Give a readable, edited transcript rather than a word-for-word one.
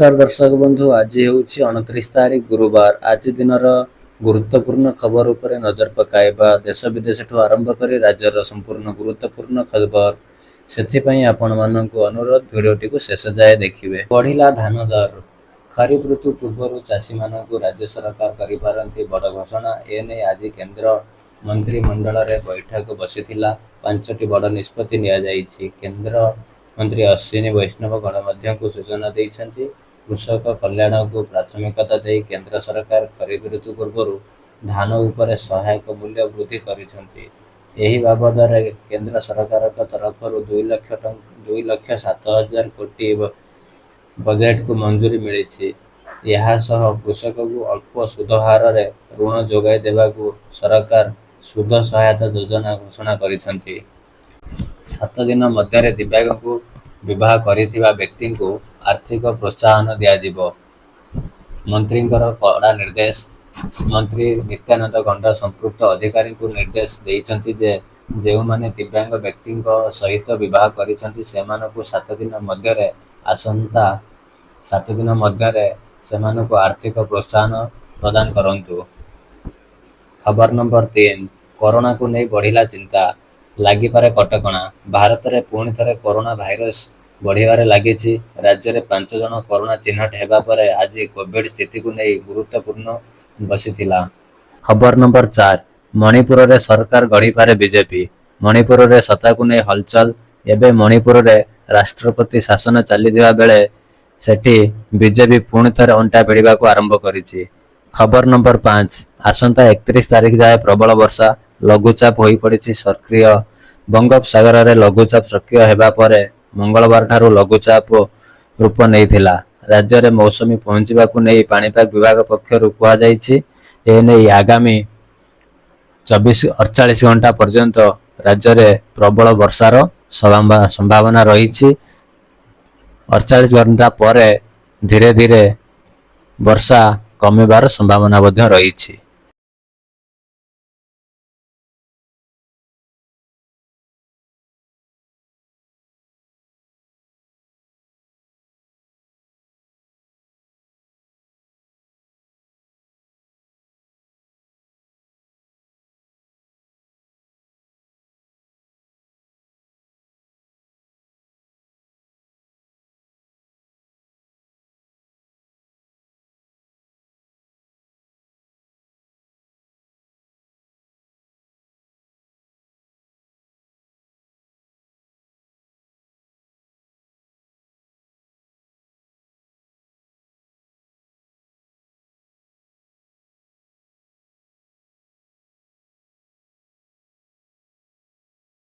नमस्कार दर्शक बंधु, आज हूँ 29 तारीख गुरुवार। आज दिनर गुरुत्वपूर्ण खबर उपरे नजर पकाइबा। देश विदेश आरंभ कर राज्यर संपूर्ण गुरुत्वपूर्ण खबर से आपण मानक अनुरोध भिडियोटी को शेष जाए देखिए। बढ़िला धान दर। खरीफ ऋतु पूर्व चाषी मानक राज्य सरकार करिपारंती बड़ घोषणा। एने आज केंद्र मंत्रिमंडल रे बैठक बसिथिला। 5टी बड़ निष्पत्ति निया जाइछि। केंद्र मंत्री अश्विनी वैष्णव गणमाध्यम को सूचना देइछन्ति। कृषक कल्याण को प्राथमिकता दे केंद्र सरकार खरीफ ऋतु पूर्व धान उपर सहायक मूल्य वृद्धि करिसेंति। एही बाबद केंद्र सरकार तरफ 2,07,000 कोटी बजेट को मंजूरी मिली। यह सह कृषक को अल्प सुध हार रे ऋण जोगाई देवाकू सरकार सुध सहायता योजना घोषणा करिसेंति। 7 दिन मध्य दिव्यांग को विवाह करिथिबा व्यक्ति को आर्थिक प्रोत्साहन दियाजिबो। मंत्री कड़ा निर्देश। मंत्री नित्यानंद गंडा संपृक्त अधिकारी को निर्देश देइछन्ति जे जेउ माने दिव्यांग व्यक्ति सहित विवाह करिछन्ति सेमानकु 7 दिन मध्य आसंता 7 दिन मध्य सेमानकु आर्थिक प्रोत्साहन प्रदान करंतु। खबर नंबर 3। कोरोना को नहीं बढ़िला चिंता। लागिपारे कटकणा। भारत में पुणी थे कोरोना भाइरस बढ़िबारे लागिछि। राज्य में 5 जन कोरोना चिन्हट हेबा परे आज कोविड स्थिति को नहीं गुरुत्वपूर्ण बसिथिला। खबर नंबर 4। मणिपुर रे सरकार गढ़ीपारे बीजेपी। मणिपुर रे सत्ता को नहीं हलचल। एबे मणिपुर रे राष्ट्रपति शासन चलीथिबा बेले सेठी बीजेपी पुणी थे अंटा भिड़ा को आरंभ करिछि। खबर नंबर 5। आसंता 31 तारीख जाए प्रबल वर्षा। लघुचाप हो पड़ी सक्रिय। बंगोपसागर रे लघुचाप सक्रिय हेबा परे मंगलवार ठारू लघुचाप रूप नहीं। राज्य में मौसमी पहुंचवा नहीं पाणीपाग विभाग पक्षर कहुई। एने आगामी 48 घंटा पर्यंत राज्य में प्रबल वर्षार संभावना रही। 48 घंटा पर धीरे धीरे वर्षा कमिबार संभावना रही।